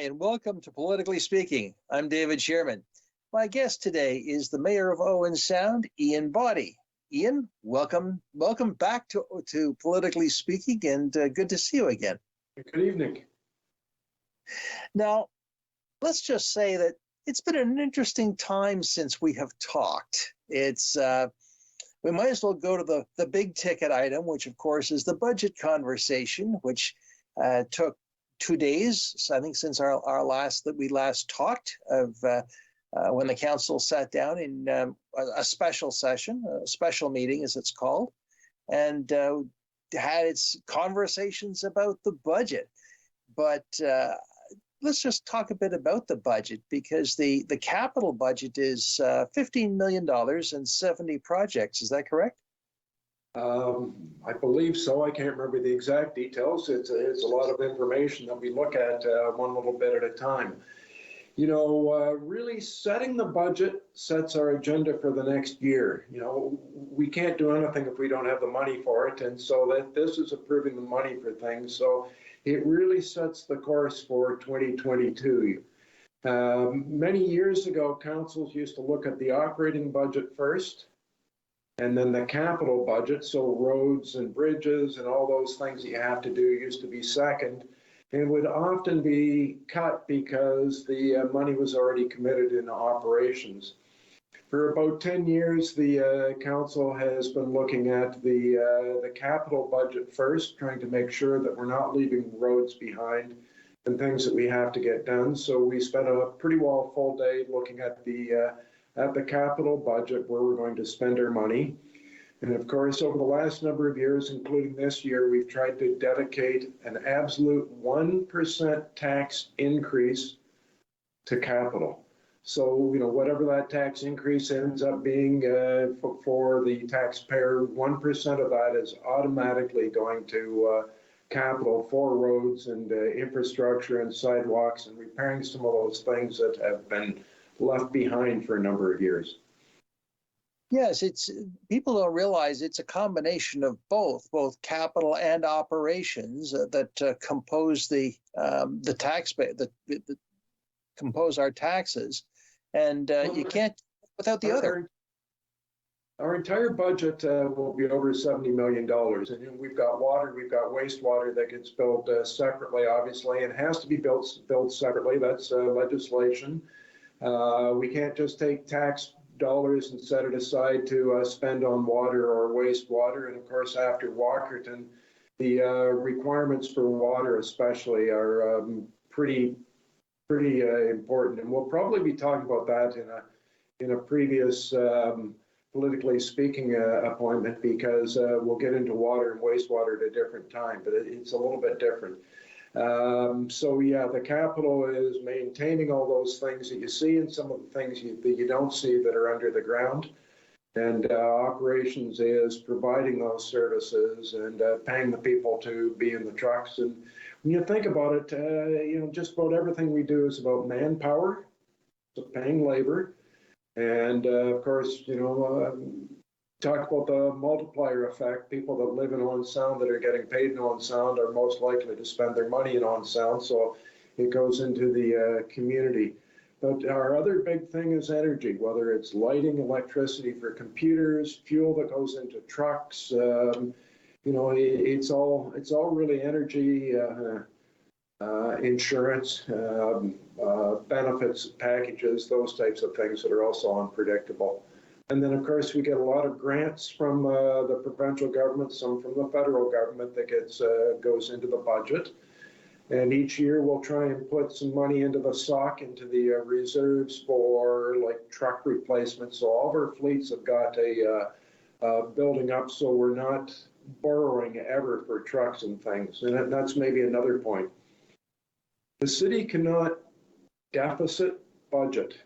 and welcome to Politically Speaking. I'm David Shearman. My guest today is the mayor of Owen Sound, Ian Boddy. Ian, welcome back to Politically Speaking, and good to see you again. Good evening. Now, let's just say that it's been an interesting time since we have talked. We might as well go to the big ticket item, which of course is the budget conversation, which took 2 days, I think, since we last talked of when the council sat down in a special session, a special meeting as it's called, and had its conversations about the budget. But let's just talk a bit about the budget, because the capital budget is $15 million and 70 projects. Is that correct? I believe so. I can't remember the exact details. It's a lot of information that we look at one little bit at a time. You know, really setting the budget sets our agenda for the next year. You know, we can't do anything if we don't have the money for it. And so this is approving the money for things. So it really sets the course for 2022. Many years ago, councils used to look at the operating budget first, and then the capital budget, so roads and bridges and all those things that you have to do used to be second, and would often be cut because the money was already committed in operations. For about 10 years, the council has been looking at the capital budget first, trying to make sure that we're not leaving roads behind and things that we have to get done. So we spent a pretty well full day looking at the capital budget, where we're going to spend our money. And of course, over the last number of years, including this year, we've tried to dedicate an absolute 1% tax increase to capital. So, you know, whatever that tax increase ends up being for the taxpayer, 1% of that is automatically going to capital for roads and infrastructure and sidewalks and repairing some of those things that have been left behind for a number of years. Yes, people don't realize it's a combination of both capital and operations that compose the tax base, that compose our taxes, and you can't without the other. Our entire budget will be over $70 million, and we've got water, we've got wastewater that gets billed separately, obviously, and has to be billed separately. That's legislation. We can't just take tax dollars and set it aside to spend on water or wastewater. And of course, after Walkerton, the requirements for water especially are pretty important. And we'll probably be talking about that in a previous politically speaking appointment, because we'll get into water and wastewater at a different time, but it's a little bit different. So yeah, the capital is maintaining all those things that you see and some of the things that you don't see that are under the ground. And operations is providing those services and paying the people to be in the trucks. And when you think about it, you know, just about everything we do is about manpower, so paying labor. And of course, you know, talk about the multiplier effect. People that live in Owen Sound that are getting paid in Owen Sound are most likely to spend their money in Owen Sound, so it goes into the community. But our other big thing is energy, whether it's lighting, electricity for computers, fuel that goes into trucks. You know, it's all really energy, insurance, benefits packages, those types of things that are also unpredictable. And then, of course, we get a lot of grants from the provincial government, some from the federal government that goes into the budget. And each year we'll try and put some money into the SOC, into the reserves for like truck replacements. So all of our fleets have got a building up, so we're not borrowing ever for trucks and things. And that's maybe another point. The city cannot deficit budget.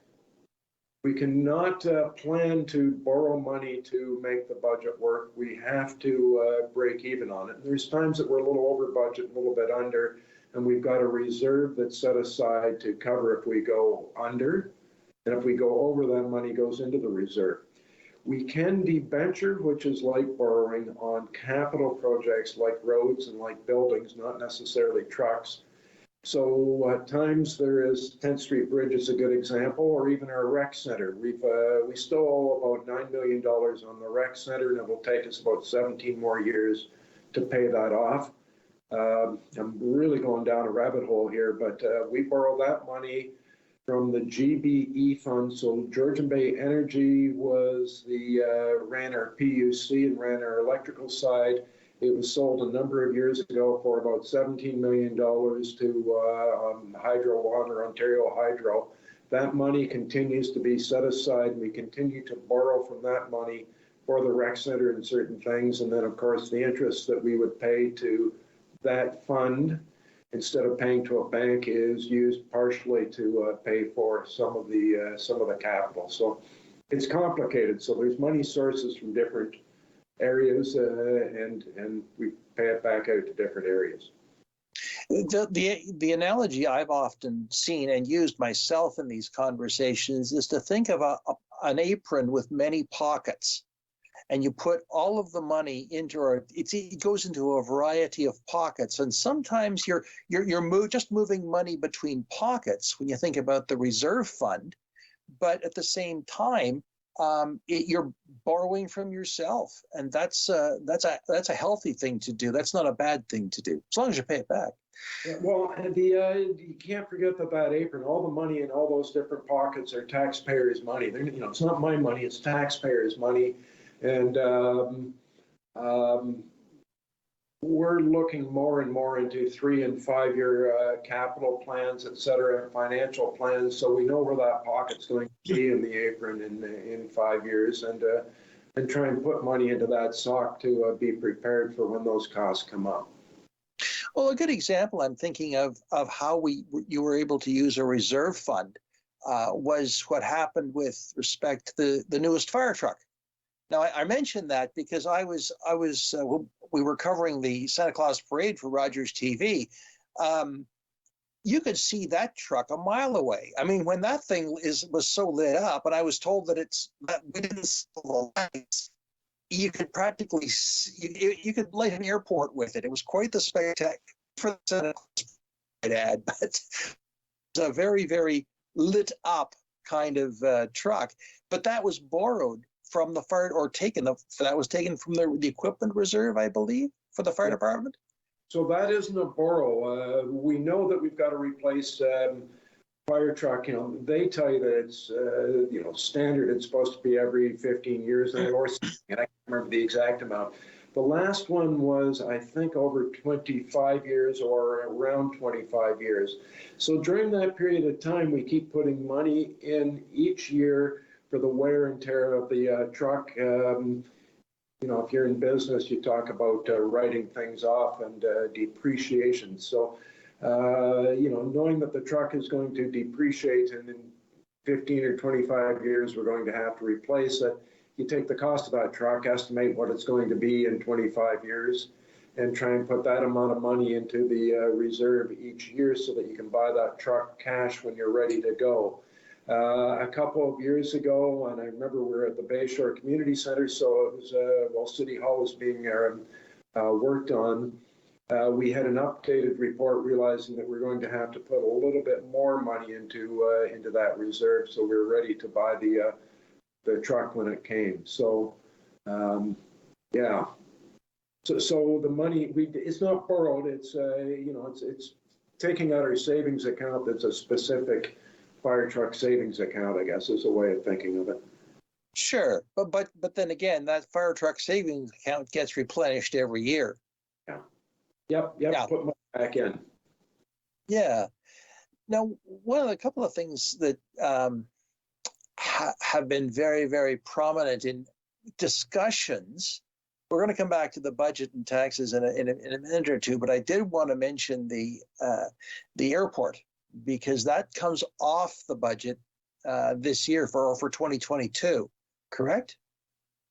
We cannot plan to borrow money to make the budget work. We have to break even on it. And there's times that we're a little over budget, a little bit under, and we've got a reserve that's set aside to cover if we go under. And if we go over, that money goes into the reserve. We can debenture, which is like borrowing on capital projects like roads and like buildings, not necessarily trucks. So at times there is 10th Street Bridge is a good example, or even our rec center. We still owe about $9 million on the rec center, and it will take us about 17 more years to pay that off. I'm really going down a rabbit hole here, but we borrow that money from the GBE fund. So Georgian Bay Energy was ran our PUC and ran our electrical side. It was sold a number of years ago for about $17 million to Hydro One or Ontario Hydro. That money continues to be set aside. We continue to borrow from that money for the rec center and certain things. And then, of course, the interest that we would pay to that fund instead of paying to a bank is used partially to pay for some of the capital. So it's complicated. So there's money sources from different areas, and we pay it back out to different areas. The analogy I've often seen and used myself in these conversations is to think of an apron with many pockets, and you put all of the money into it goes into a variety of pockets, and sometimes you're just moving money between pockets when you think about the reserve fund, but at the same time, you're borrowing from yourself, and that's a healthy thing to do. That's not a bad thing to do, as long as you pay it back. Yeah, well, you can't forget that apron, all the money in all those different pockets are taxpayers' money. It's not my money; it's taxpayers' money, and we're looking more and more into 3 and 5 year capital plans, et cetera, financial plans. So we know where that pocket's going to be in the apron in 5 years, and try and put money into that sock to be prepared for when those costs come up. Well, a good example I'm thinking of how you were able to use a reserve fund was what happened with respect to the newest fire truck. Now, I mentioned that because we were covering the Santa Claus Parade for Rogers TV. You could see that truck a mile away. I mean, when that thing was so lit up, and I was told that we didn't see the lights, you could practically see, you could light an airport with it. It was quite the spectacle for the Santa Claus Parade, but it's a very, very lit up kind of truck. But that was borrowed from the fire, or that was taken from the equipment reserve, I believe, for the fire department. So that isn't a borrow. We know that we've got to replace fire truck. They tell you that it's standard. It's supposed to be every 15 years, and I can't remember the exact amount. The last one was, I think, over 25 years or around 25 years. So during that period of time, we keep putting money in each year for the wear and tear of the truck. If you're in business, you talk about writing things off and depreciation. So, knowing that the truck is going to depreciate and in 15 or 25 years, we're going to have to replace it. You take the cost of that truck, estimate what it's going to be in 25 years, and try and put that amount of money into the reserve each year so that you can buy that truck cash when you're ready to go. A couple of years ago, and I remember we were at the Bayshore Community Center, so it was while City Hall was being worked on, we had an updated report realizing that we're going to have to put a little bit more money into that reserve, so we were ready to buy the truck when it came. So, yeah. So the money, it's not borrowed. It's it's taking out our savings account. That's a specific fire truck savings account, I guess, is a way of thinking of it. Sure, but then again, that fire truck savings account gets replenished every year. Yeah. Yep. Yeah. Put money back in. Yeah. Now, a couple of things that have been very, very prominent in discussions. We're going to come back to the budget and taxes in a minute or two, but I did want to mention the airport, because that comes off the budget this year for 2022, correct?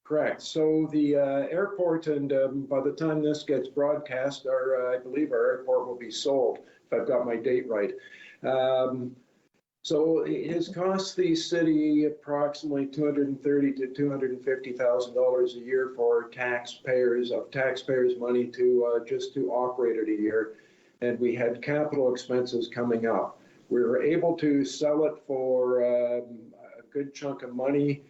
Correct. So the airport, and by the time this gets broadcast, I believe our airport will be sold, if I've got my date right. So it has cost the city approximately $230,000 to $250,000 a year for taxpayers' money to just to operate it a year. and we had capital expenses coming up. We were able to sell it for a good chunk of money,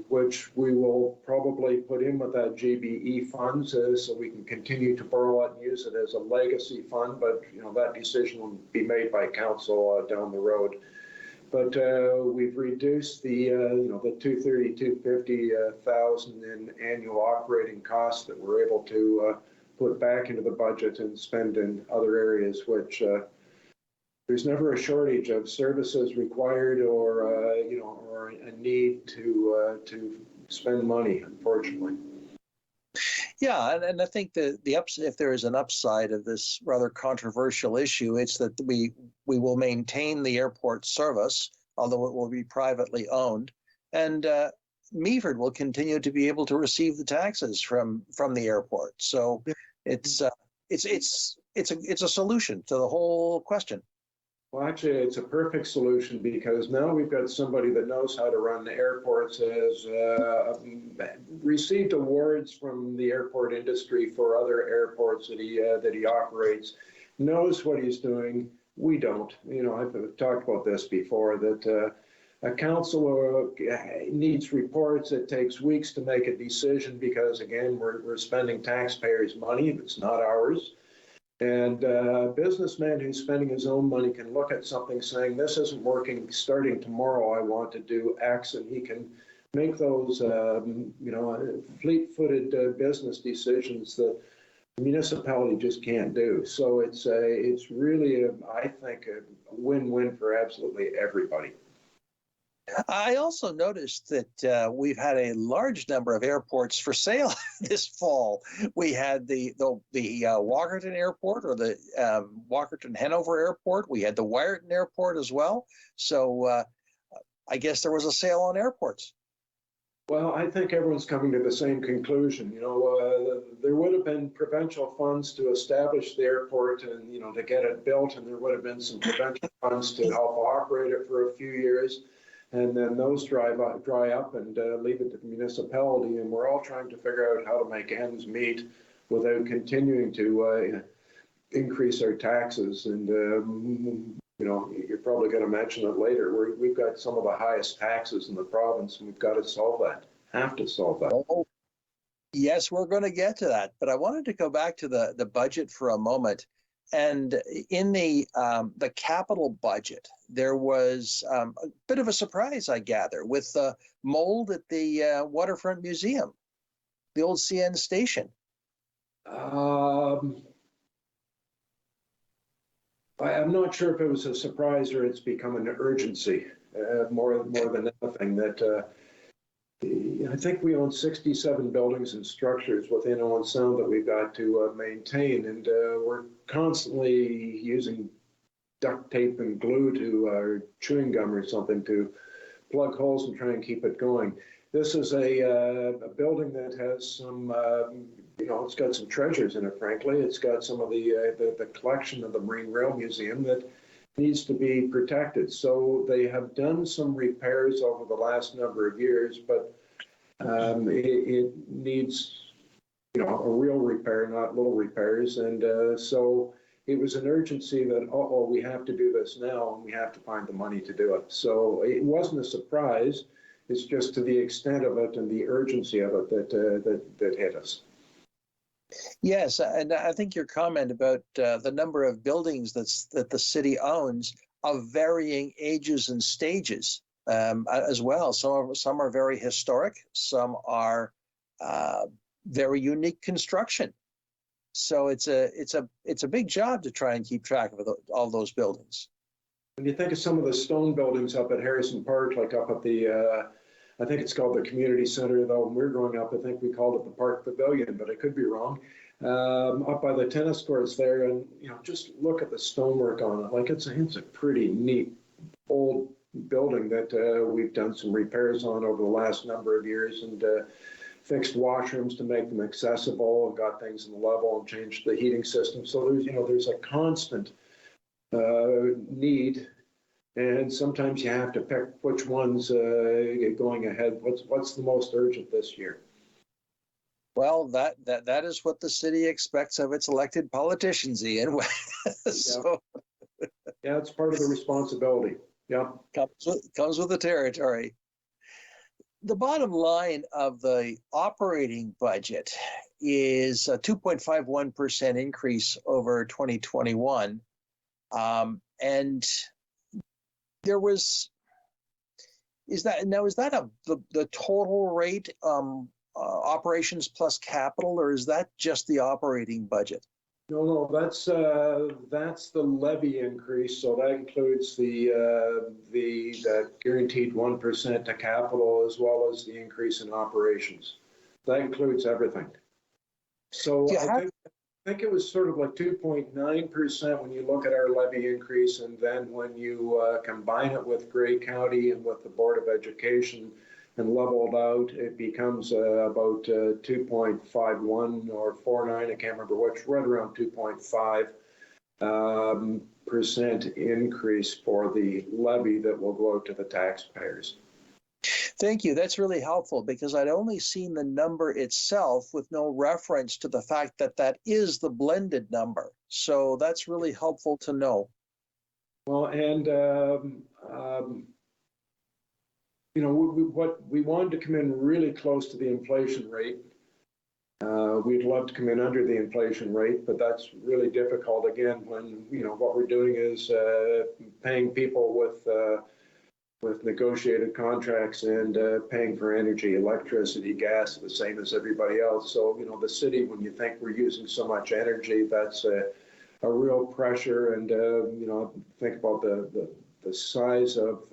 which we will probably put in with that GBE funds so we can continue to borrow it and use it as a legacy fund. But that decision will be made by council down the road. But we've reduced the the 250,000 in annual operating costs that we're able to put back into the budget and spend in other areas, which there's never a shortage of services required or or a need to spend money, unfortunately. Yeah, and I think if there is an upside of this rather controversial issue, it's that we will maintain the airport service, although it will be privately owned, and Meaford will continue to be able to receive the taxes from the airport. So it's a solution to the whole question. Well, actually, it's a perfect solution because now we've got somebody that knows how to run the airports, has received awards from the airport industry for other airports that he operates, knows what he's doing. We don't. I've talked about this before, that a council needs reports. It takes weeks to make a decision because, again, we're spending taxpayers' money. It's not ours. And a businessman who's spending his own money can look at something saying, this isn't working, starting tomorrow I want to do X, and he can make those fleet-footed business decisions that the municipality just can't do. So it's really, I think, a win-win for absolutely everybody. I also noticed that we've had a large number of airports for sale this fall. We had the Walkerton Airport, or the Walkerton Hanover Airport. We had the Wyerton Airport as well. So I guess there was a sale on airports. Well, I think everyone's coming to the same conclusion. There would have been provincial funds to establish the airport and to get it built, and there would have been some provincial funds to help operate it for a few years. And then those dry up and leave it to the municipality. And we're all trying to figure out how to make ends meet without continuing to increase our taxes. And, you're probably going to mention it later. We've got some of the highest taxes in the province, and we've got to solve that, have to solve that. Oh, yes, we're going to get to that. But I wanted to go back to the budget for a moment. And in the capital budget, there was a bit of a surprise, I gather, with the mold at the Waterfront Museum, the old CN station. I'm not sure if it was a surprise or it's become an urgency more than anything. That I think we own 67 buildings and structures within Owen Sound that we've got to maintain, and we're constantly using duct tape and glue to chewing gum or something to plug holes and try and keep it going. This is a building that has some, it's got some treasures in it, frankly. It's got some of the collection of the Marine Rail Museum that needs to be protected. So they have done some repairs over the last number of years, but it needs, a real repair, not little repairs. And so it was an urgency that, we have to do this now, and we have to find the money to do it. So it wasn't a surprise. It's just to the extent of it and the urgency of it that hit us. Yes, and I think your comment about the number of buildings that the city owns of varying ages and stages as well. Some are very historic, some are very unique construction. So it's a big job to try and keep track of all those buildings. When you think of some of the stone buildings up at Harrison Park, like up at the, I think it's called the Community Center, though when we were growing up, I think we called it the Park Pavilion, but I could be wrong. Up by the tennis courts there, and just look at the stonework on it. Like it's a pretty neat old building that we've done some repairs on over the last number of years, and fixed washrooms to make them accessible, and got things in the level and changed the heating system. So there's a constant need, and sometimes you have to pick which ones going ahead. What's the most urgent this year? Well, that is what the city expects of its elected politicians, Ian. So Yeah, it's part of the responsibility. Yeah. comes with the territory. The bottom line of the operating budget is a 2.51% increase over 2021. And there was, is that the total rate, operations plus capital, or is that just the operating budget? No, that's the levy increase. So that includes the guaranteed 1% to capital as well as the increase in operations. That includes everything. So I think it was sort of like 2.9% when you look at our levy increase, and then when you combine it with Grey County and with the Board of Education and leveled out, it becomes about 2.51 or 49, I can't remember which, right around 2.5% increase for the levy that will go out to the taxpayers. Thank you. That's really helpful because I'd only seen the number itself with no reference to the fact that that is the blended number. So that's really helpful to know. Well, and you know, we wanted to come in really close to the inflation rate. We'd love to come in under the inflation rate, but that's really difficult again when, you know, what we're doing is paying people with negotiated contracts and paying for energy, electricity, gas, the same as everybody else. So, you know, the city, when you think we're using so much energy, that's a real pressure. And, you know, think about the size of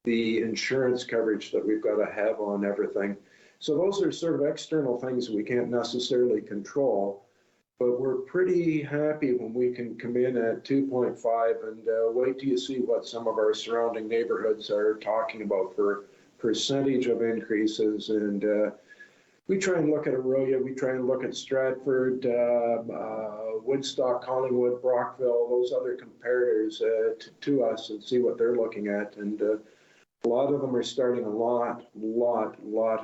the insurance coverage that we've got to have on everything. So those are sort of external things we can't necessarily control. But we're pretty happy when we can come in at 2.5 and wait till you see what some of our surrounding neighborhoods are talking about for percentage of increases. And we try and look at Aurelia, we try and look at Stratford, Woodstock, Collingwood, Brockville, those other comparators to us and see what they're looking at. And a lot of them are starting a lot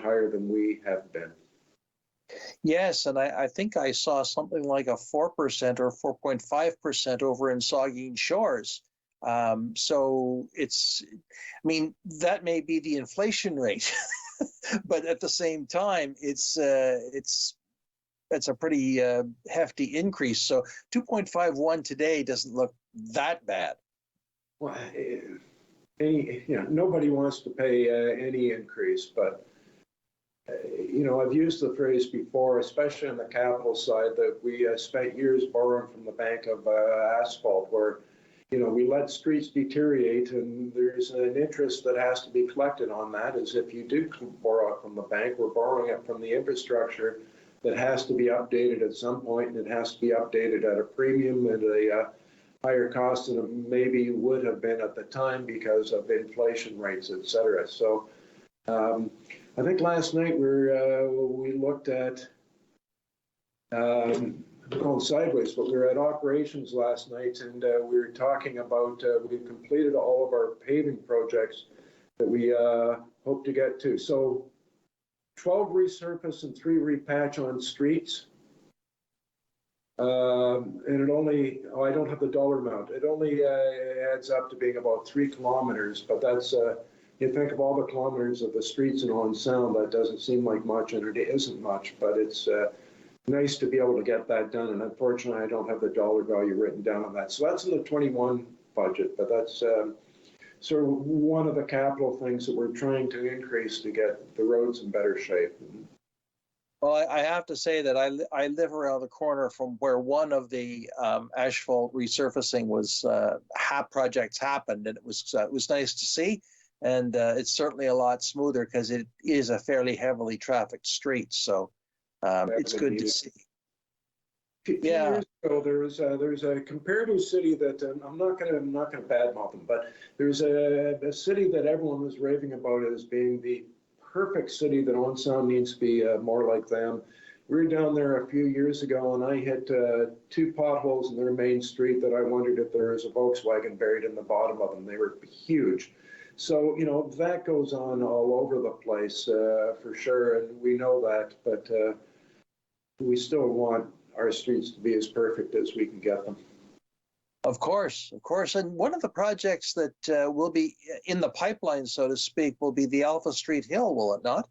higher than we have been. Yes, and I think I saw something like a 4% or 4.5% over in Saugeen Shores. So it's, I mean, that may be the inflation rate, but at the same time, it's a pretty hefty increase. So 2.51 today doesn't look that bad. Well, nobody wants to pay any increase, but you know, I've used the phrase before, especially on the capital side, that we spent years borrowing from the Bank of Asphalt, where, you know, we let streets deteriorate, and there's an interest that has to be collected on that. As if you do borrow it from the bank, we're borrowing it from the infrastructure that has to be updated at some point, and it has to be updated at a premium and a higher cost than it maybe would have been at the time because of inflation rates, et cetera. So I think last night we looked at, I'm going sideways, but we were at operations last night, and we were talking about we've completed all of our paving projects that we hope to get to. So 12 resurface and 3 repatch on streets. And it only, I don't have the dollar amount. It only adds up to being about 3 kilometers, but that's, you think of all the kilometers of the streets in Owen Sound, that doesn't seem like much, and it isn't much, but it's nice to be able to get that done. And unfortunately, I don't have the dollar value written down on that. So that's in the 21 budget, but that's sort of one of the capital things that we're trying to increase to get the roads in better shape. Well, I have to say that I live around the corner from where one of the asphalt resurfacing projects happened, and it was nice to see. And it's certainly a lot smoother because it is a fairly heavily traffic street. So it's good to see. Yeah. Years ago, there's a comparative city that I'm not going to badmouth them, but there's a city that everyone was raving about as being the perfect city that Owen Sound needs to be more like them. We were down there a few years ago, and I hit 2 potholes in their main street that I wondered if there was a Volkswagen buried in the bottom of them. They were huge. So, that goes on all over the place for sure, and we know that, but we still want our streets to be as perfect as we can get them. Of course, of course. And one of the projects that will be in the pipeline, so to speak, will be the Alpha Street Hill, will it not?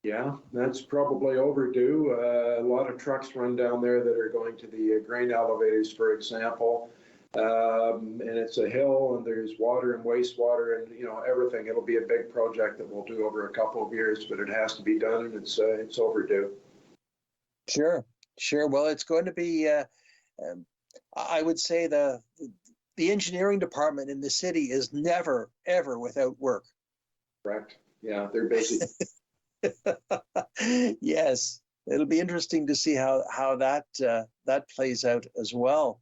Yeah, that's probably overdue. A lot of trucks run down there that are going to the grain elevators, for example. And it's a hill, and there's water and wastewater and, everything. It'll be a big project that we'll do over a couple of years, but it has to be done, and it's overdue. Sure, sure. Well, it's going to be, I would say the engineering department in the city is never, ever without work. Correct. Yeah, they're busy. Yes, it'll be interesting to see how that plays out as well.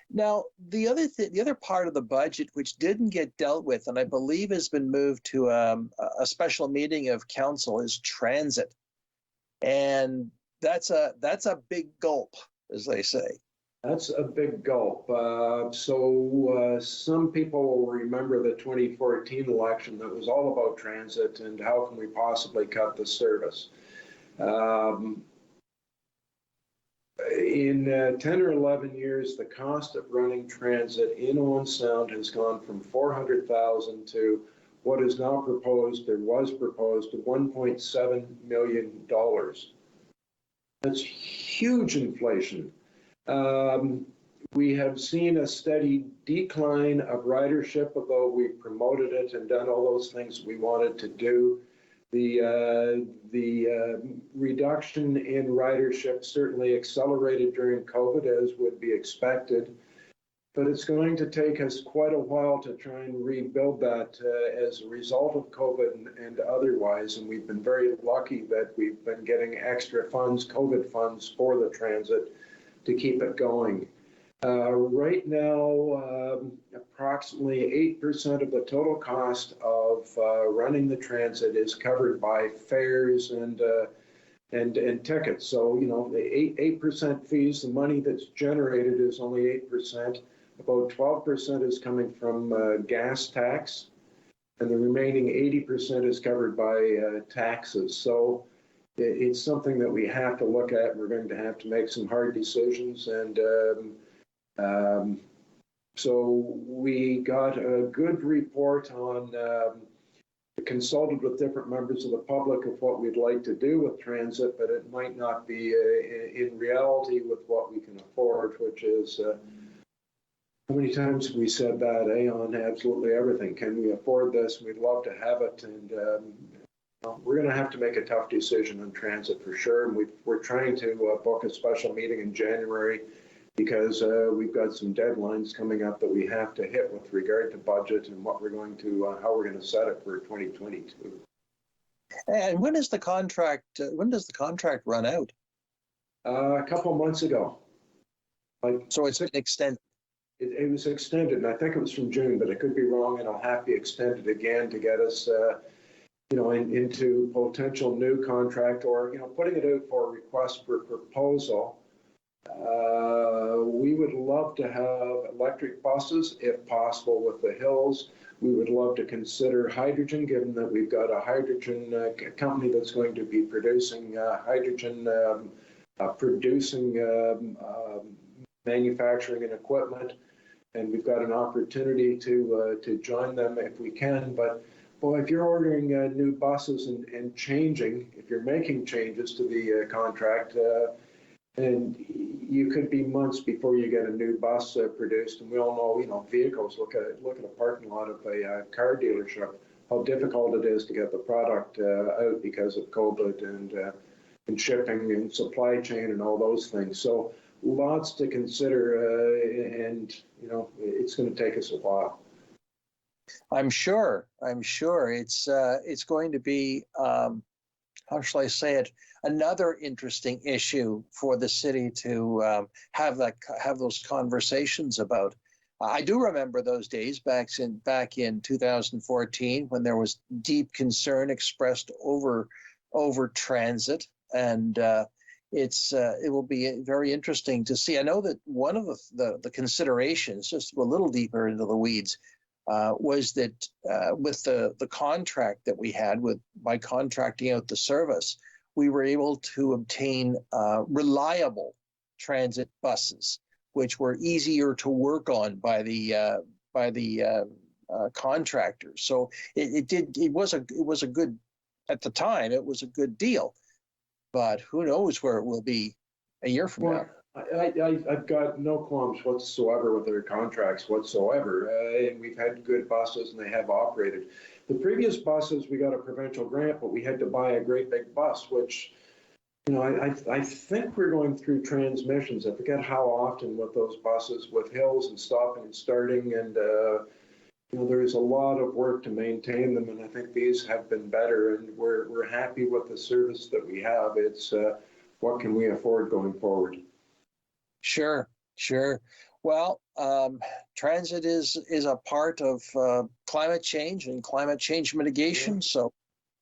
Now, the other part of the budget which didn't get dealt with, and I believe has been moved to a special meeting of council, is transit, and that's a big gulp, as they say. That's a big gulp. So some people will remember the 2014 election that was all about transit and how can we possibly cut the service. In 10 or 11 years, the cost of running transit in Owen Sound has gone from $400,000 to what is now proposed, or was proposed, to $1.7 million. That's huge inflation. We have seen a steady decline of ridership, although we promoted it and done all those things we wanted to do. The reduction in ridership certainly accelerated during COVID, as would be expected, but it's going to take us quite a while to try and rebuild that as a result of COVID and otherwise, and we've been very lucky that we've been getting extra funds, COVID funds, for the transit to keep it going. Right now, approximately 8% of the total cost of running the transit is covered by fares and tickets. So, the 8% fees, the money that's generated is only 8%. About 12% is coming from gas tax, and the remaining 80% is covered by taxes. So it's something that we have to look at. We're going to have to make some hard decisions, and so we got a good report on, consulted with different members of the public of what we'd like to do with transit, but it might not be in reality with what we can afford, which is, how many times have we said that, on absolutely everything? Can we afford this? We'd love to have it, and we're going to have to make a tough decision on transit for sure. And we're trying to book a special meeting in January, because we've got some deadlines coming up that we have to hit with regard to budget and what we're going to, how we're going to set it for 2022. And when does the contract run out? A couple of months ago. So it's been extended. It was extended, and I think it was from June, but I could be wrong, and it'll have to be extended again to get us, into potential new contract, or, putting it out for a request for proposal. We would love to have electric buses, if possible, with the hills. We would love to consider hydrogen, given that we've got a hydrogen company that's going to be producing hydrogen, manufacturing and equipment, and we've got an opportunity to join them if we can. But boy, if you're ordering new buses and changing, if you're making changes to the contract, and you could be months before you get a new bus produced, and we all know, vehicles. Look at a parking lot of a car dealership, how difficult it is to get the product out because of COVID and shipping and supply chain and all those things. So lots to consider, and it's going to take us a while. I'm sure it's going to be, how shall I say it, another interesting issue for the city to have those conversations about. I do remember those days back in 2014, when there was deep concern expressed over transit, and it will be very interesting to see. I know that one of the considerations, just a little deeper into the weeds, was that with the contract that we had by contracting out the service, we were able to obtain reliable transit buses, which were easier to work on by the contractors. So it was a good, at the time, it was a good deal. But who knows where it will be a year from now. I've got no qualms whatsoever with their contracts whatsoever. And we've had good buses and they have operated. The previous buses, we got a provincial grant, but we had to buy a great big bus, which, I think we're going through transmissions. I forget how often with those buses, with hills and stopping and starting. And, there's a lot of work to maintain them. And I think these have been better. And we're happy with the service that we have. It's what can we afford going forward? Sure. Well, transit is a part of climate change and climate change mitigation. So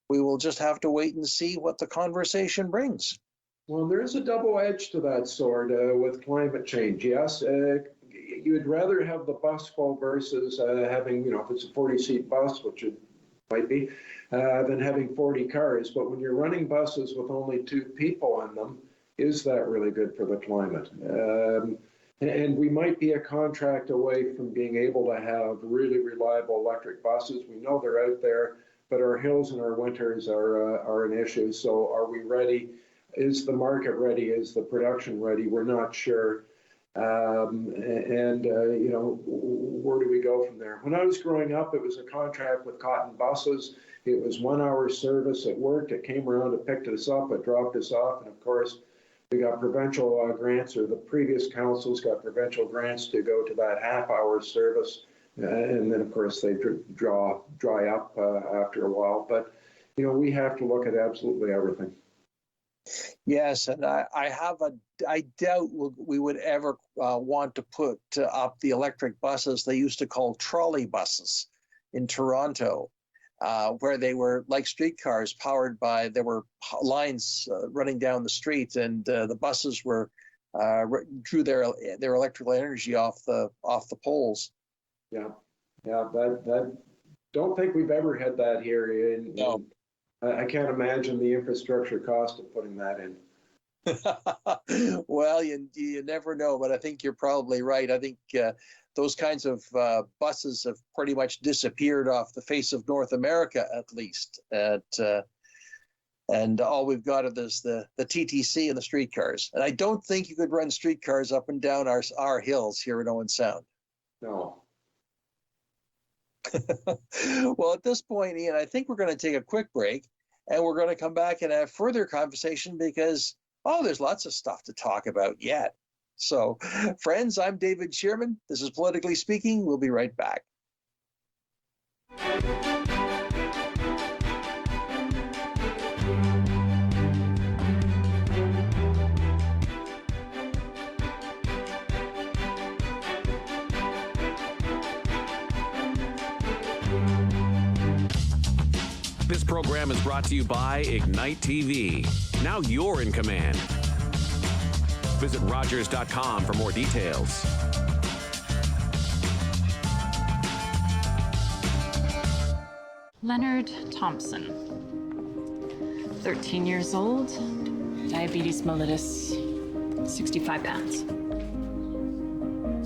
we will just have to wait and see what the conversation brings. Well, there is a double edge to that sword with climate change. Yes, you'd rather have the bus full versus having, if it's a 40-seat bus, which it might be, than having 40 cars. But when you're running buses with only 2 people in them, is that really good for the climate? And we might be a contract away from being able to have really reliable electric buses. We know they're out there, but our hills and our winters are an issue. So are we ready? Is the market ready? Is the production ready? We're not sure. Where do we go from there? When I was growing up, it was a contract with Cotton Buses. It was 1-hour service. It worked. It came around, it picked us up, it dropped us off, and of course, we got provincial grants, or the previous councils got provincial grants to go to that half-hour service, and then of course they dry up after a while. But we have to look at absolutely everything. Yes, and I doubt we would ever want to put up the electric buses they used to call trolley buses in Toronto, where they were like streetcars powered by, there were lines running down the street, and the buses drew their electrical energy off the poles. Yeah, that don't think we've ever had that here. No. I can't imagine the infrastructure cost of putting that in. Well, you never know, but I think you're probably right. I think those kinds of buses have pretty much disappeared off the face of North America, at least. And all we've got is the TTC and the streetcars. And I don't think you could run streetcars up and down our hills here in Owen Sound. No. Well, at this point, Ian, I think we're going to take a quick break, and we're going to come back and have further conversation because, there's lots of stuff to talk about yet. So, friends, I'm David Shearman. This is Politically Speaking. We'll be right back. This program is brought to you by Ignite TV. Now you're in command. Visit Rogers.com for more details. Leonard Thompson, 13 years old, diabetes mellitus, 65 pounds.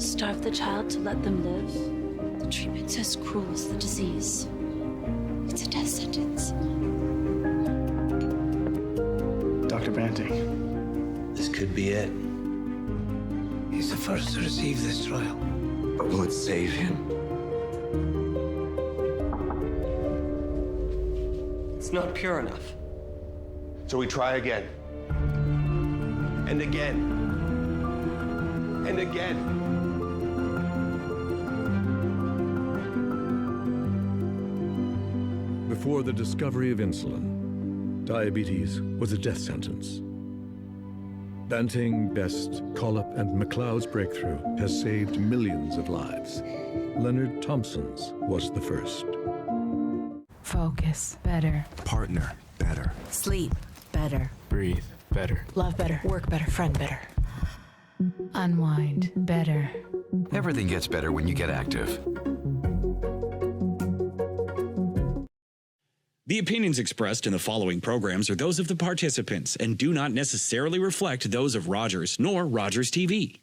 Starve the child to let them live. The treatment's as cruel as the disease. It's a death sentence. Dr. Banting. This could be it. He's the first to receive this trial. But will it save him? It's not pure enough. So we try again. And again. And again. Before the discovery of insulin, diabetes was a death sentence. Banting, Best, Collip, and McLeod's breakthrough has saved millions of lives. Leonard Thompson's was the first. Focus better. Partner better. Sleep better. Breathe better. Love better. Work better. Friend better. Unwind better. Everything gets better when you get active. The opinions expressed in the following programs are those of the participants and do not necessarily reflect those of Rogers nor Rogers TV.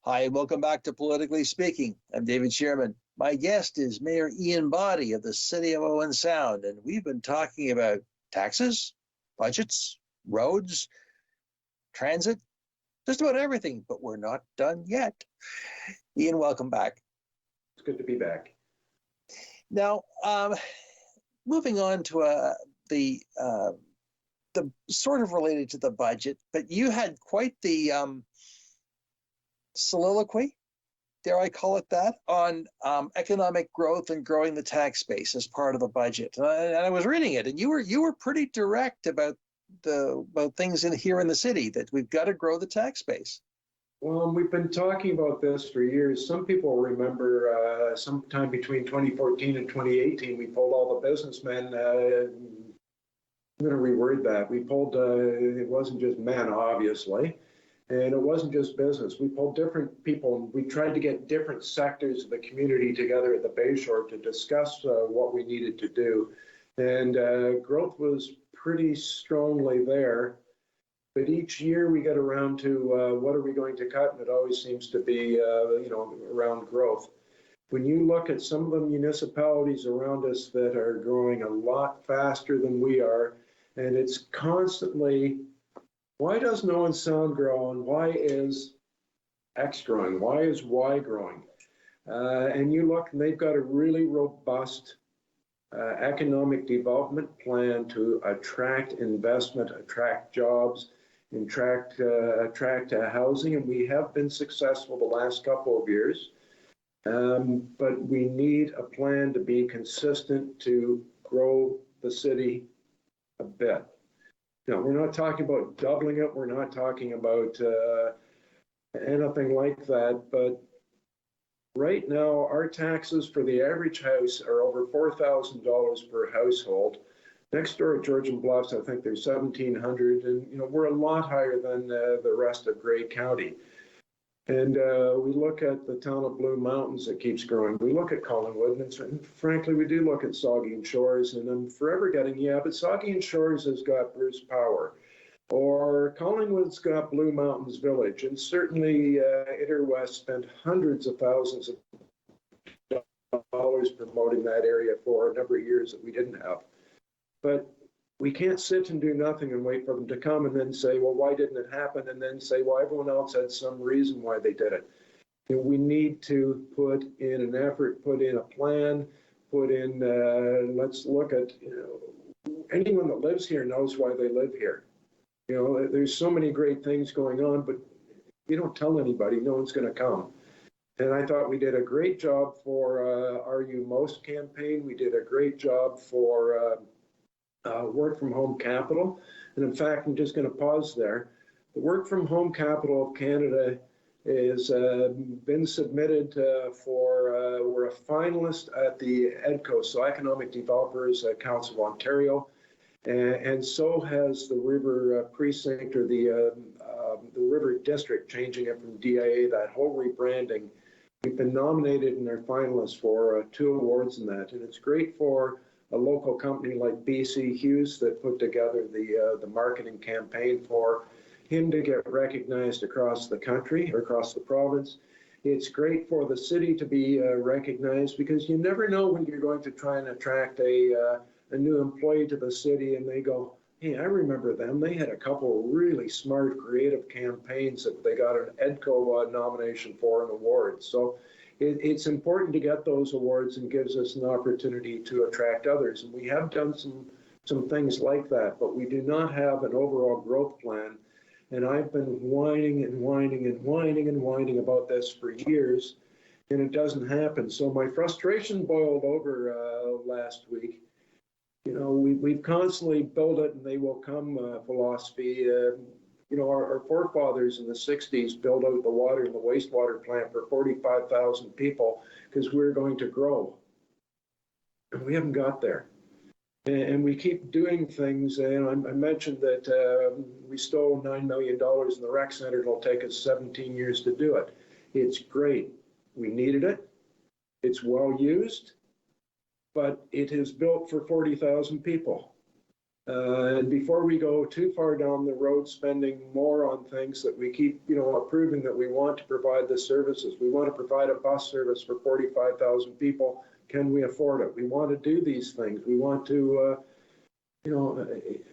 Hi, and welcome back to Politically Speaking. I'm David Shearman. My guest is Mayor Ian Boddy of the city of Owen Sound, and we've been talking about taxes, budgets, roads, transit, just about everything, but we're not done yet. Ian, welcome back. It's good to be back. Now, moving on to the sort of related to the budget, but you had quite the soliloquy, dare I call it that, on economic growth and growing the tax base as part of the budget. And I was reading it, and you were pretty direct about things here in the city, that we've got to grow the tax base. Well, we've been talking about this for years. Some people remember sometime between 2014 and 2018, we pulled all the businessmen. I'm going to reword that. We pulled, it wasn't just men, obviously, and it wasn't just business. We pulled different people, and we tried to get different sectors of the community together at the Bayshore to discuss what we needed to do. And growth was pretty strongly there. But each year we get around to what are we going to cut, and it always seems to be, around growth. When you look at some of the municipalities around us that are growing a lot faster than we are, and it's constantly, why doesn't Owen Sound grow, and why is X growing? Why is Y growing? And you look, and they've got a really robust economic development plan to attract investment, attract jobs, attract housing, and we have been successful the last couple of years. But we need a plan to be consistent to grow the city a bit. Now, we're not talking about doubling it. We're not talking about anything like that. But right now, our taxes for the average house are over $4,000 per household. Next door at Georgian Bluffs, I think there's $1,700, and we're a lot higher than the rest of Grey County. And we look at the town of Blue Mountains that keeps growing. We look at Collingwood, and frankly, we do look at Saugeen Shores, and I'm forever getting, but Saugeen Shores has got Bruce Power, or Collingwood's got Blue Mountains Village, and certainly Interwest spent hundreds of thousands of dollars promoting that area for a number of years that we didn't have. But we can't sit and do nothing and wait for them to come and then say, well, why didn't it happen? And then say, well, everyone else had some reason why they did it. We need to put in an effort, put in a plan, put in, let's look at, anyone that lives here knows why they live here. There's so many great things going on, but if you don't tell anybody, no one's going to come. And I thought we did a great job for Are You Most campaign. We did a great job for Work From Home Capital. And in fact, I'm just going to pause there. The Work From Home Capital of Canada has been submitted we're a finalist at the EDCO, so Economic Developers Council of Ontario, and so has the River Precinct, or the River District, changing it from DIA, that whole rebranding. We've been nominated and are finalists for 2 awards in that, and it's great for a local company like BC Hughes that put together the marketing campaign for him to get recognized across the country or across the province. It's great for the city to be recognized, because you never know when you're going to try and attract a new employee to the city and they go, hey, I remember them. They had a couple of really smart, creative campaigns that they got an EDCO nomination for, an award. So it's important to get those awards, and gives us an opportunity to attract others. And we have done some things like that, but we do not have an overall growth plan. And I've been whining and whining and whining and whining about this for years, and it doesn't happen. So my frustration boiled over last week. We've constantly built it and they will come philosophy. Our forefathers in the 60s built out the water and the wastewater plant for 45,000 people because we're going to grow. And we haven't got there. And we keep doing things. And I mentioned that we stole $9 million in the rec center. It'll take us 17 years to do it. It's great. We needed it. It's well used, but it is built for 40,000 people. And before we go too far down the road, spending more on things that we keep, approving that we want to provide the services. We want to provide a bus service for 45,000 people. Can we afford it? We want to do these things. We want to, even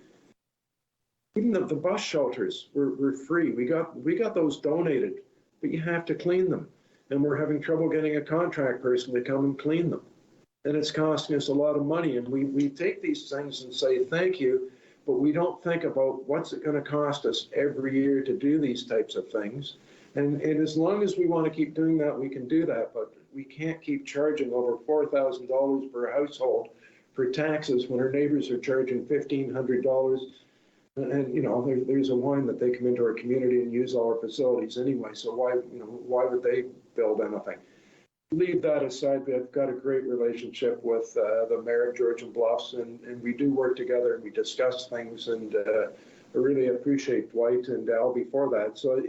the bus shelters were free. We got those donated, but you have to clean them. And we're having trouble getting a contract person to come and clean them. And it's costing us a lot of money. And we take these things and say, thank you, but we don't think about what's it going to cost us every year to do these types of things. And as long as we want to keep doing that, we can do that. But we can't keep charging over $4,000 per household for taxes when our neighbors are charging $1,500. And there's a wine that they come into our community and use all our facilities anyway. So why would they build anything? Leave that aside. We've got a great relationship with the mayor of Georgian Bluffs, and we do work together and we discuss things. And I really appreciate Dwight and Al before that. So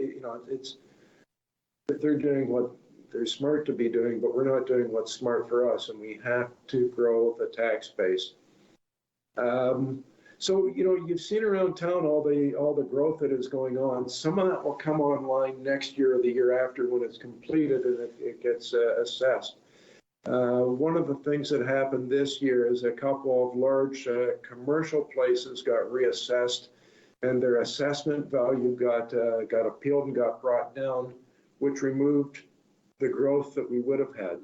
it's they're doing what they're smart to be doing, but we're not doing what's smart for us, and we have to grow the tax base. So you've seen around town all the growth that is going on. Some of that will come online next year or the year after when it's completed and it gets assessed. One of the things that happened this year is a couple of large commercial places got reassessed, and their assessment value got appealed and got brought down, which removed the growth that we would have had.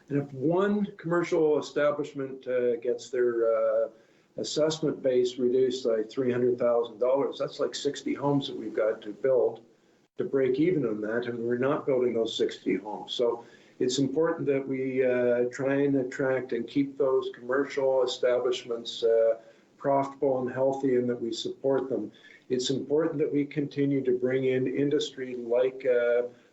And if one commercial establishment gets their assessment base reduced by $300,000, that's like 60 homes that we've got to build to break even on that, and we're not building those 60 homes. So it's important that we try and attract and keep those commercial establishments profitable and healthy, and that we support them. It's important that we continue to bring in industry like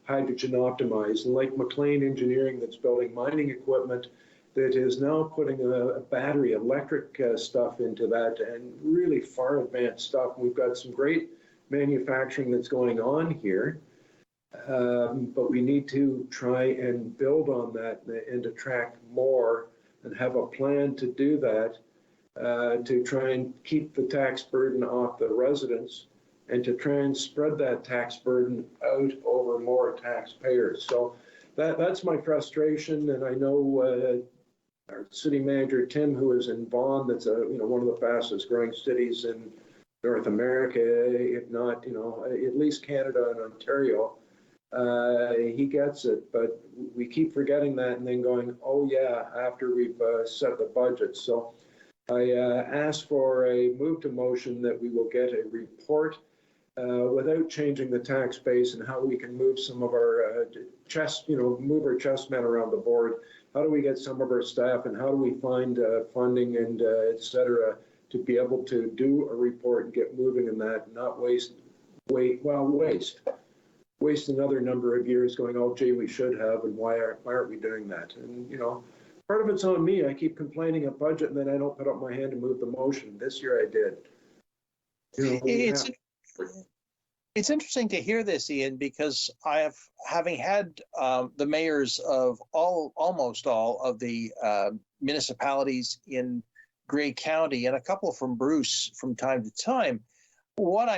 Hydrogen Optimized, and like McLean Engineering that's building mining equipment that is now putting a battery electric stuff into that, and really far advanced stuff. We've got some great manufacturing that's going on here, but we need to try and build on that and attract more and have a plan to do that, to try and keep the tax burden off the residents and to try and spread that tax burden out over more taxpayers. So that's my frustration, and I know our city manager, Tim, who is in Vaughan, that's one of the fastest growing cities in North America, if not, at least Canada and Ontario. He gets it, but we keep forgetting that and then going, oh yeah, after we've set the budget. So I ask for a move to motion that we will get a report without changing the tax base and how we can move some of our move our chess men around the board. How do we get some of our staff, and how do we find funding and et cetera to be able to do a report and get moving in that, and not waste another number of years going, oh gee, we should have, and why aren't we doing that? And part of it's on me. I keep complaining at budget and then I don't put up my hand to move the motion. This year I did. It's interesting to hear this, Ian, because having had the mayors of almost all of the municipalities in Grey County and a couple from Bruce from time to time, what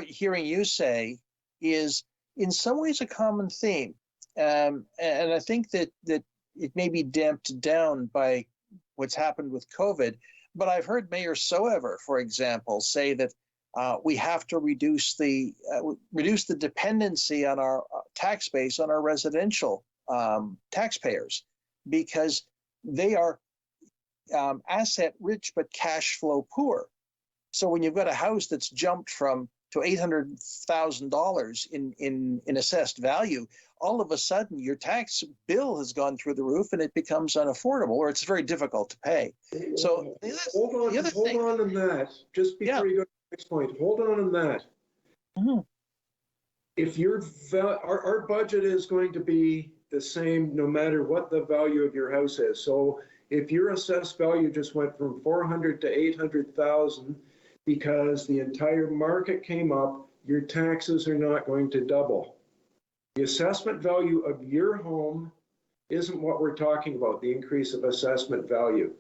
hearing you say is in some ways a common theme, and I think that it may be damped down by what's happened with COVID. But I've heard Mayor Soever, for example, say that we have to reduce the dependency on our tax base on our residential taxpayers, because they are asset rich but cash flow poor. So when you've got a house that's jumped to $800,000 in assessed value, all of a sudden your tax bill has gone through the roof and it becomes unaffordable, or it's very difficult to pay. So hold on on that. Just before you go to the next point, hold on that. Mm-hmm. If our budget is going to be the same no matter what the value of your house is. So if your assessed value just went from 400 to 800,000 because the entire market came up, your taxes are not going to double. The assessment value of your home isn't what we're talking about, the increase of assessment value.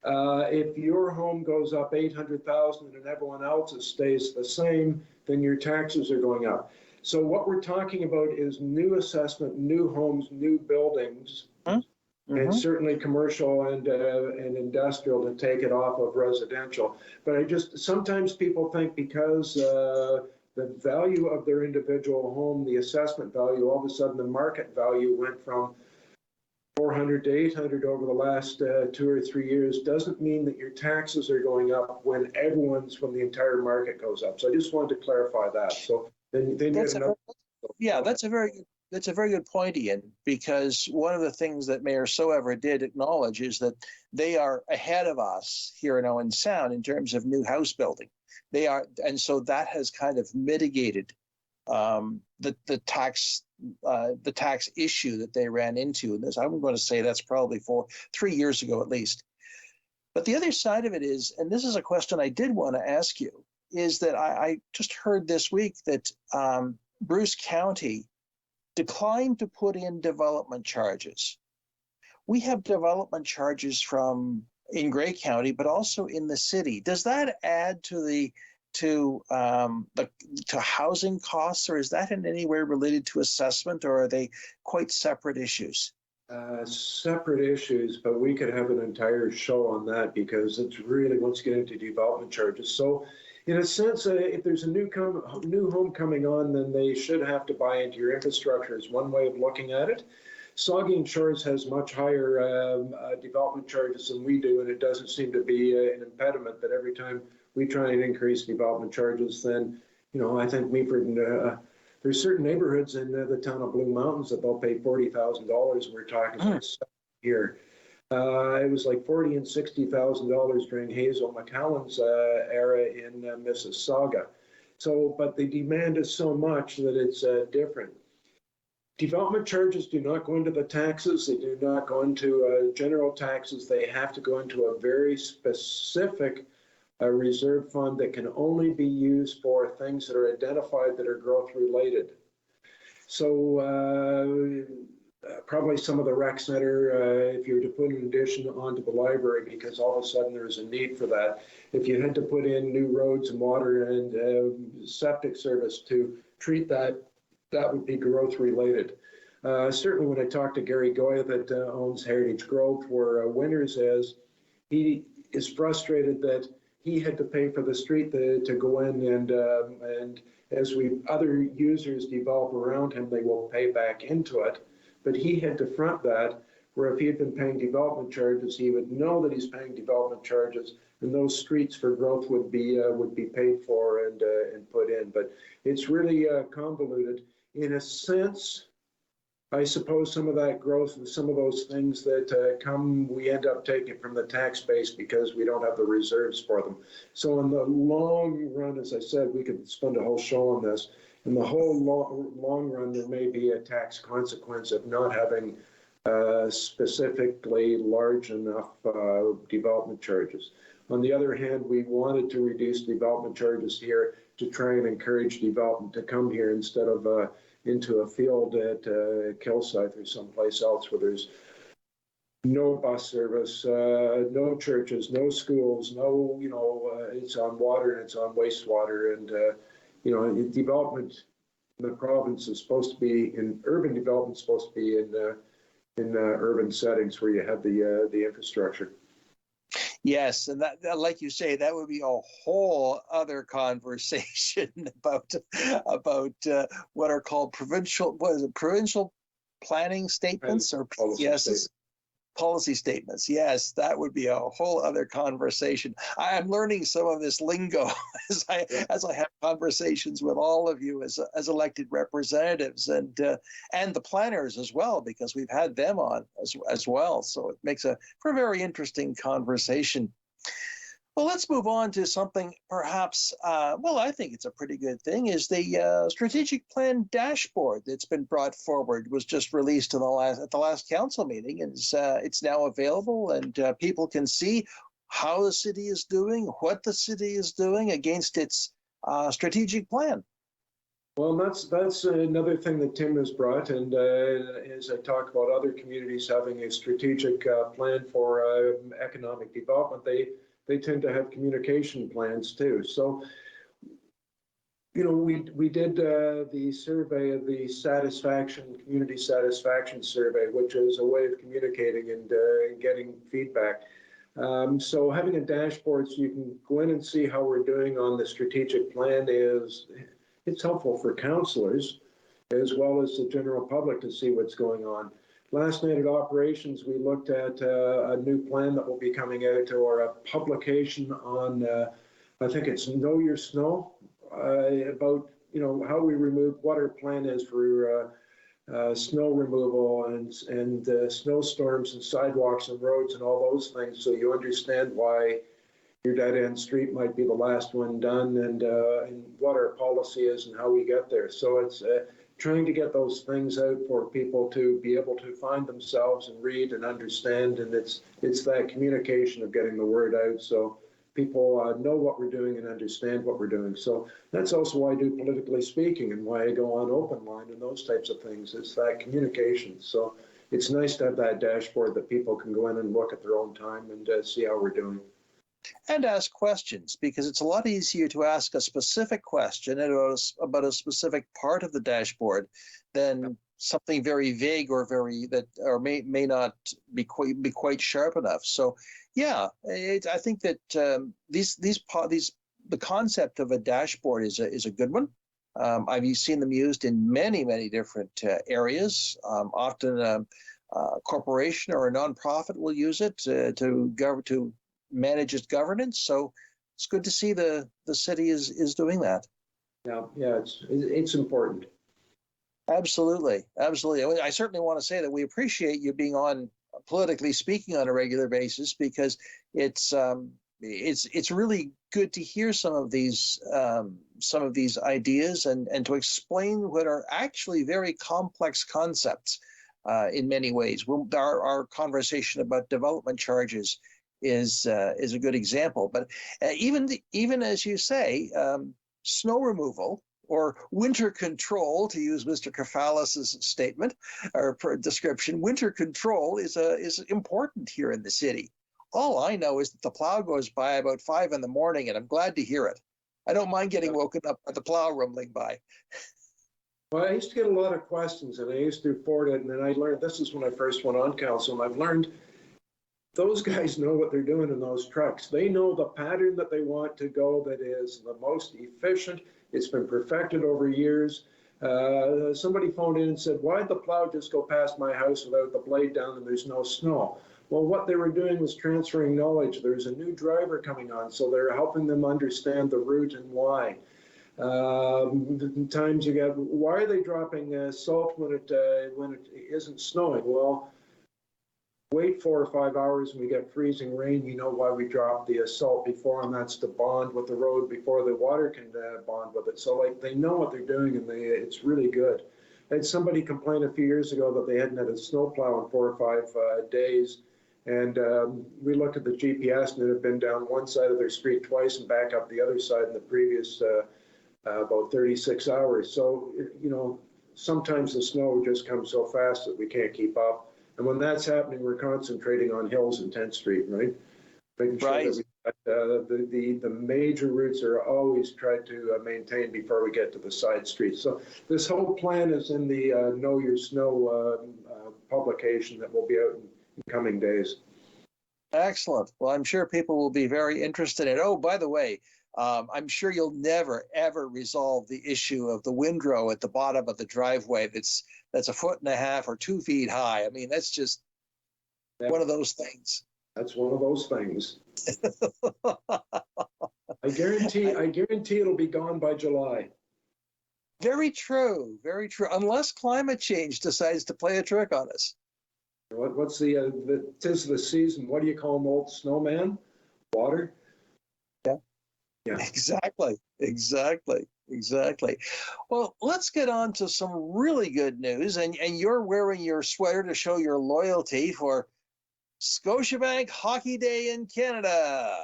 If your home goes up 800,000 and everyone else's stays the same, then your taxes are going up. So what we're talking about is new assessment, new homes, new buildings, and certainly commercial and industrial to take it off of residential. But sometimes people think because the value of their individual home, the assessment value, all of a sudden the market value went from 400 to 800 over the last 2 or 3 years, doesn't mean that your taxes are going up when the entire market goes up. So I just wanted to clarify that. So then that's a very good point, Ian, because one of the things that Mayor Soever did acknowledge is that they are ahead of us here in Owen Sound in terms of new house building. They are, and so that has kind of mitigated the tax issue that they ran into. And this, I'm going to say that's probably 3 years ago at least. But the other side of it is, and this is a question I did want to ask you, is that I just heard this week that Bruce County declined to put in development charges. We have development charges in Grey County, but also in the city. Does that add to housing costs, or is that in any way related to assessment, or are they quite separate issues? Separate issues, but we could have an entire show on that because it's really, once you get into development charges. So in a sense, if there's a new home coming on, then they should have to buy into your infrastructure is one way of looking at it. Saugeen Shores has much higher development charges than we do, and it doesn't seem to be an impediment that every time we try and increase development charges, then, I think there's certain neighborhoods in the town of Blue Mountains that they'll pay $40,000. We're talking about here. It was like $40,000 and $60,000 during Hazel McCallan's era in Mississauga. So, but the demand is so much that it's different. Development charges do not go into the taxes. They do not go into general taxes. They have to go into a very specific reserve fund that can only be used for things that are identified that are growth related. So probably some of the rec center, if you were to put an addition onto the library, because all of a sudden there's a need for that. If you had to put in new roads and water and septic service to treat that, that would be growth related. Certainly when I talked to Gary Goya that owns Heritage Growth, where Winters is, he is frustrated that he had to pay for the street to go in, and as other users develop around him, they will pay back into it. But he had to front that, where if he had been paying development charges, he would know that he's paying development charges, and those streets for growth would be paid for and put in. But it's really convoluted. In a sense, I suppose some of that growth and some of those things that we end up taking from the tax base because we don't have the reserves for them. So in the long run, as I said, we could spend a whole show on this. In the whole long run, there may be a tax consequence of not having specifically large enough development charges. On the other hand, we wanted to reduce development charges here to try and encourage development to come here instead of into a field at Kilsyth or someplace else where there's no bus service, no churches, no schools, no, it's on water and it's on wastewater. And, development in the province is supposed to be, urban development is supposed to be in urban settings where you have the infrastructure. Yes, and that, like you say, that would be a whole other conversation about what are called provincial planning statements or PSS. Policy statements. Yes, that would be a whole other conversation. I am learning some of this lingo as I have conversations with all of you as elected representatives and the planners as well, because we've had them on as well. So it makes for a very interesting conversation. Well, let's move on to something perhaps, well, I think it's a pretty good thing, is the strategic plan dashboard that's been brought forward, was just released at the last council meeting, and it's now available, and people can see how the city is doing, what the city is doing against its strategic plan. Well, that's another thing that Tim has brought, and as I talk about other communities having a strategic plan for economic development, they tend to have communication plans too. So, you know, we did the survey of the community satisfaction survey, which is a way of communicating and getting feedback. So having a dashboard so you can go in and see how we're doing on the strategic plan it's helpful for councillors as well as the general public to see what's going on. Last night at operations, we looked at a new plan that will be coming out, or a publication on, I think it's Know Your Snow, about, you know, how we remove, what our plan is for snow removal and snowstorms and sidewalks and roads and all those things, so you understand why your dead-end street might be the last one done, and what our policy is and how we get there. So it's trying to get those things out for people to be able to find themselves and read and understand, and it's that communication of getting the word out so people know what we're doing and understand what we're doing. So that's also why I do politically speaking and why I go on Open Line and those types of things. It's that communication. So it's nice to have that dashboard that people can go in and look at their own time and see how we're doing. And ask questions, because it's a lot easier to ask a specific question about a specific part of the dashboard than something very vague or may not be quite sharp enough. So, yeah, I think that the concept of a dashboard is a good one. I've seen them used in many different areas. Often, a corporation or a nonprofit will use it to manage its governance. So it's good to see the city is doing that. Yeah, it's important. Absolutely. I certainly want to say that we appreciate you being on Politically Speaking on a regular basis, because it's really good to hear some of these ideas and to explain what are actually very complex concepts in many ways. Our conversation about development charges is a good example. But even as you say, snow removal or winter control, to use Mr. Kefalis's statement or description, winter control is important here in the city. All I know is that the plow goes by about 5 a.m, and I'm glad to hear it. I don't mind getting woken up by the plow rumbling by. Well, I used to get a lot of questions, and I used to forward it, and then I learned, this is when I first went on council, and I've learned those guys know what they're doing in those trucks. They know the pattern that they want to go that is the most efficient. It's been perfected over years. Somebody phoned in and said, why'd the plow just go past my house without the blade down and there's no snow? Well, what they were doing was transferring knowledge. There's a new driver coming on, so they're helping them understand the route and why. Times you get, why are they dropping salt when it isn't snowing? Well, wait 4 or 5 hours and we get freezing rain, you know why we drop the salt before, and that's to bond with the road before the water can bond with it. So like they know what they're doing, and it's really good. I had somebody complain a few years ago that they hadn't had a snowplow in 4 or 5 days, and we looked at the GPS and it had been down one side of their street twice and back up the other side in the previous about 36 hours. So, you know, sometimes the snow just comes so fast that we can't keep up. And when that's happening, we're concentrating on hills and 10th Street, right? Making sure that the major routes are always tried to maintain before we get to the side streets. So this whole plan is in the Know Your Snow publication that will be out in coming days. Excellent. Well, I'm sure people will be very interested in it. Oh, by the way, I'm sure you'll never, ever resolve the issue of the windrow at the bottom of the driveway that's 1.5 feet or 2 feet high. I mean, that's just one of those things. That's one of those things. I guarantee it'll be gone by July. Very true. Very true. Unless climate change decides to play a trick on us. What's 'tis the season? What do you call an old snowman? Water. Yeah. Exactly. Well, let's get on to some really good news. And you're wearing your sweater to show your loyalty for Scotiabank Hockey Day in Canada.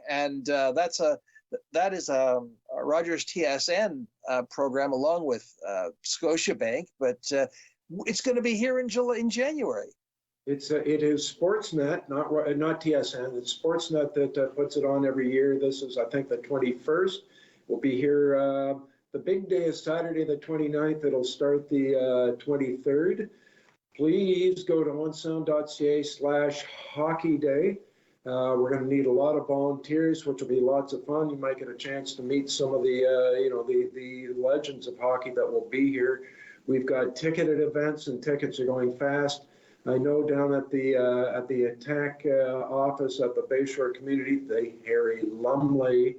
And that is a Rogers TSN program along with Scotiabank, but it's going to be here in January. It is Sportsnet, not TSN. It's Sportsnet that puts it on every year. This is, I think, the 21st. We'll be here. The big day is Saturday, the 29th. It'll start the 23rd. Please go to onesound.ca/hockey day. We're going to need a lot of volunteers, which will be lots of fun. You might get a chance to meet some of the legends of hockey that will be here. We've got ticketed events, and tickets are going fast. I know down at the attack office at the Bayshore Community, the Harry Lumley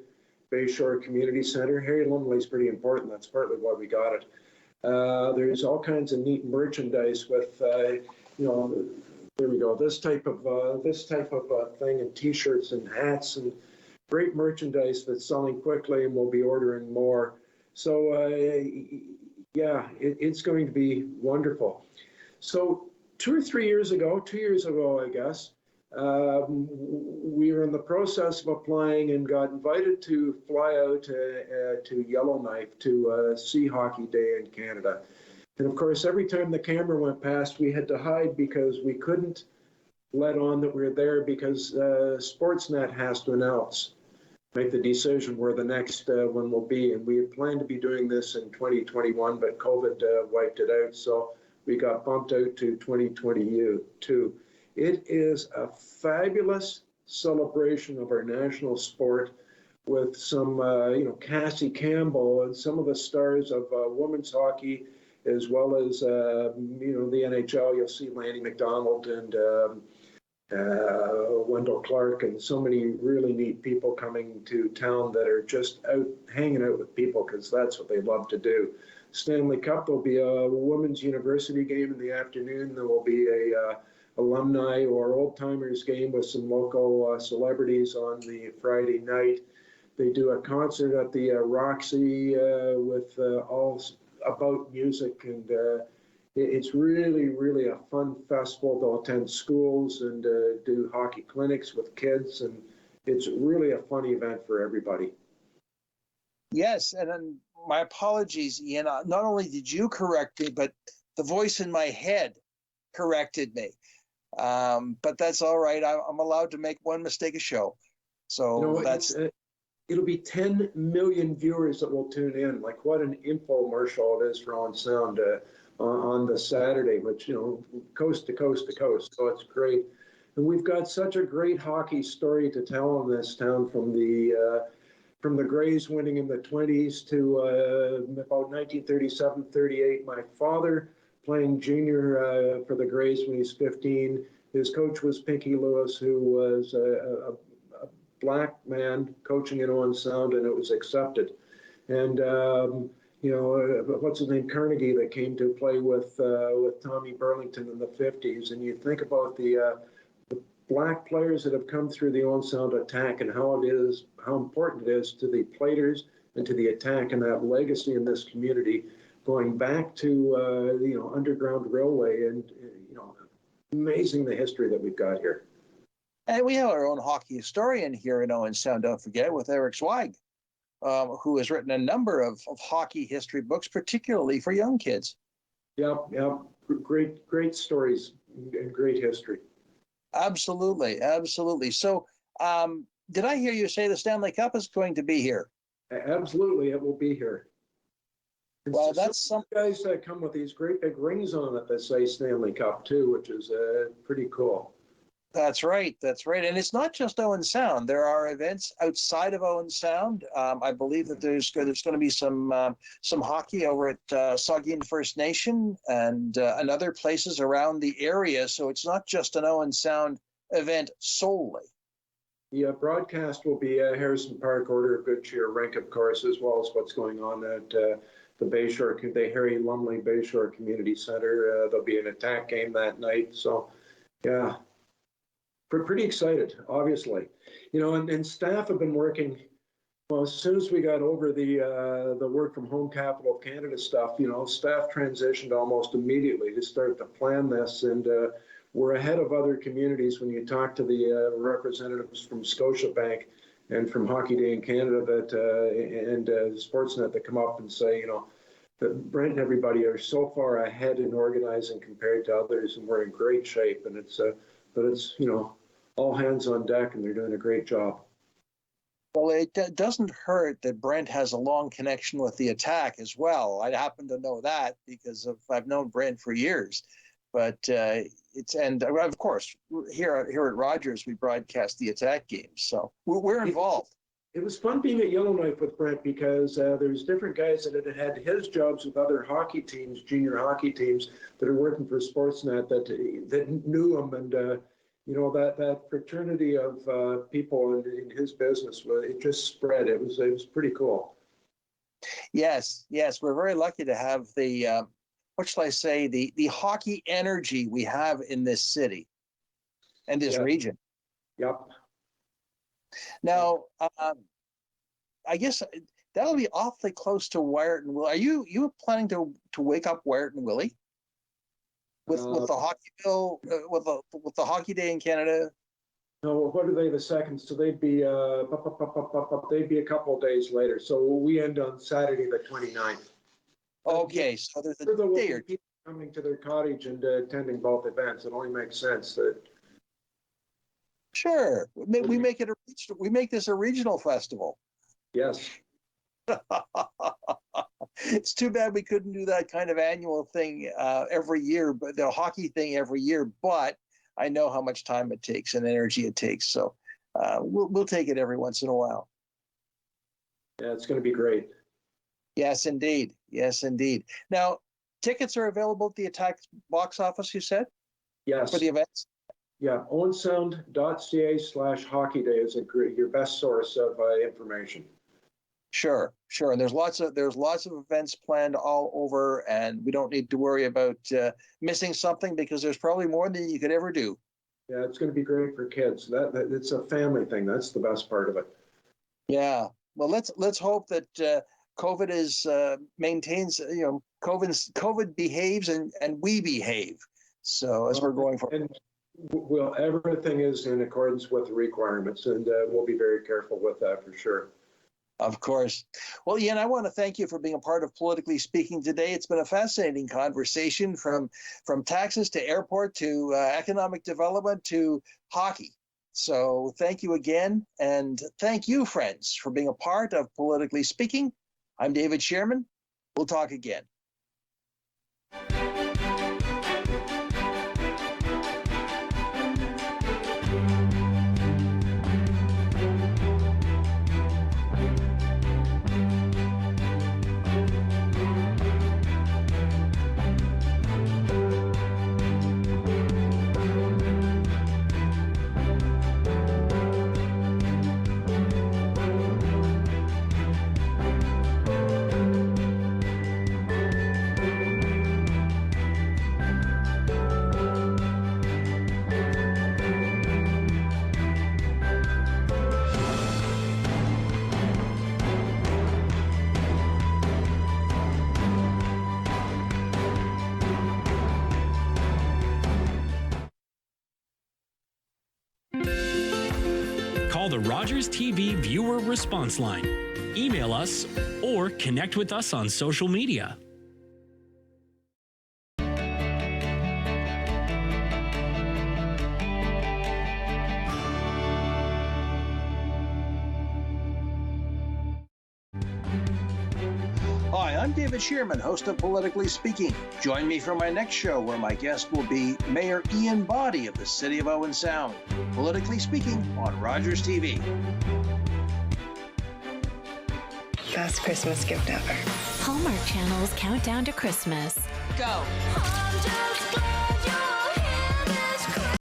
Bayshore Community Center. Harry Lumley is pretty important. That's partly why we got it. There's all kinds of neat merchandise with, there we go. This type of thing, and T-shirts and hats and great merchandise that's selling quickly, and we'll be ordering more. So it's going to be wonderful. So 2 years ago, I guess, we were in the process of applying and got invited to fly out to Yellowknife to see Hockey Day in Canada. And of course, every time the camera went past, we had to hide because we couldn't let on that we were there because Sportsnet has to make the decision where the next one will be. And we had planned to be doing this in 2021, but COVID wiped it out. So we got bumped out to 2022. It is a fabulous celebration of our national sport with some, Cassie Campbell and some of the stars of women's hockey, as well as, the NHL. You'll see Lanny McDonald and Wendell Clark and so many really neat people coming to town that are just out hanging out with people because that's what they love to do. Stanley Cup, there'll be a women's university game in the afternoon. There will be a alumni or old timers game with some local celebrities on the Friday night. They do a concert at the Roxy with all about music, and it's really, really a fun festival. They'll attend schools and do hockey clinics with kids, and it's really a fun event for everybody. Yes, and then my apologies, Ian. Not only did you correct me, but the voice in my head corrected me. But that's all right. I'm allowed to make one mistake a show. So it'll be 10 million viewers that will tune in. Like, what an infomercial it is for On Sound on the Saturday, which, coast to coast to coast. So it's great. And we've got such a great hockey story to tell in this town, from the Grays winning in the 20s to about 1937-38. My father playing junior for the Grays when he's 15. His coach was Pinky Lewis, who was a black man coaching in Owen Sound, and it was accepted. And what's his name, Carnegie, that came to play with Tommy Burlington in the 50s. And you think about the black players that have come through the Owen Sound attack and how important it is to the platers and to the attack, and that legacy in this community going back to the Underground Railway, and amazing the history that we've got here. And we have our own hockey historian here in Owen Sound, don't forget, with Eric Zweig, who has written a number of hockey history books, particularly for young kids. Yeah, great stories and great history. Absolutely. So, did I hear you say the Stanley Cup is going to be here? Absolutely, it will be here. And well, that's some guys that come with these great big rings on it that say Stanley Cup too, which is pretty cool. That's right. And it's not just Owen Sound. There are events outside of Owen Sound. I believe that there's going to be some hockey over at Saugeen First Nation and other places around the area. So it's not just an Owen Sound event solely. The broadcast will be Harrison Park, Order of Good Cheer rink, of course, as well as what's going on at the Harry Lumley Bayshore Community Center. There'll be an attack game that night. So, yeah. We're pretty excited, obviously. And staff have been working Well, as soon as we got over the work from home capital of Canada stuff, staff transitioned almost immediately to start to plan this, and we're ahead of other communities when you talk to the representatives from Scotiabank and from Hockey Day in Canada and Sportsnet that come up and say, that Brent and everybody are so far ahead in organizing compared to others, and we're in great shape. And it's all hands on deck, and they're doing a great job. Well, it doesn't hurt that Brent has a long connection with the Attack as well. I happen to know that because I've known Brent for years. But and of course, here at Rogers, we broadcast the Attack games, so we're involved. It was fun being at Yellowknife with Brent because there's different guys that had his jobs with other hockey teams, junior hockey teams, that are working for Sportsnet that knew him, and that fraternity of people in his business, it just spread. It was pretty cool. Yes, we're very lucky to have the what shall I say, the hockey energy we have in this city and this region. Yep. Now, I guess that'll be awfully close to Wyatt and Willie. Are you planning to wake up Wyatt and Willie with the hockey bill with the Hockey Day in Canada? No, what are they, the second? So they'd be a couple of days later. So we end on Saturday the 29th. Okay, so there's a day or two. People coming to their cottage and attending both events. It only makes sense that. Sure, we make this a regional festival. Yes. It's too bad we couldn't do that kind of annual thing every year, but the hockey thing every year. But I know how much time it takes and energy it takes, so we'll take it every once in a while. Yeah, it's going to be great. Yes, indeed. Yes, indeed. Now, tickets are available at the Attack box office, you said? Yes. For the events? Yeah, owensound.ca/hockey day is your best source of information. Sure. And there's lots of events planned all over, and we don't need to worry about missing something because there's probably more than you could ever do. Yeah, it's going to be great for kids. That it's a family thing. That's the best part of it. Yeah. Well, let's hope that COVID maintains. COVID behaves and we behave. So as we're going forward. Well, everything is in accordance with the requirements, and we'll be very careful with that for sure. Of course. Well, Ian, I want to thank you for being a part of Politically Speaking today. It's been a fascinating conversation from taxes to airport to economic development to hockey. So thank you again. And thank you, friends, for being a part of Politically Speaking. I'm David Shearman. We'll talk again. Call the Rogers TV Viewer Response Line. Email us or connect with us on social media. Hi, I'm David Shearman, host of Politically Speaking. Join me for my next show where my guest will be Mayor Ian Boddy of the city of Owen Sound. Politically Speaking on Rogers TV. Best Christmas gift ever. Hallmark Channel's Countdown to Christmas. Go. I'm just glad you're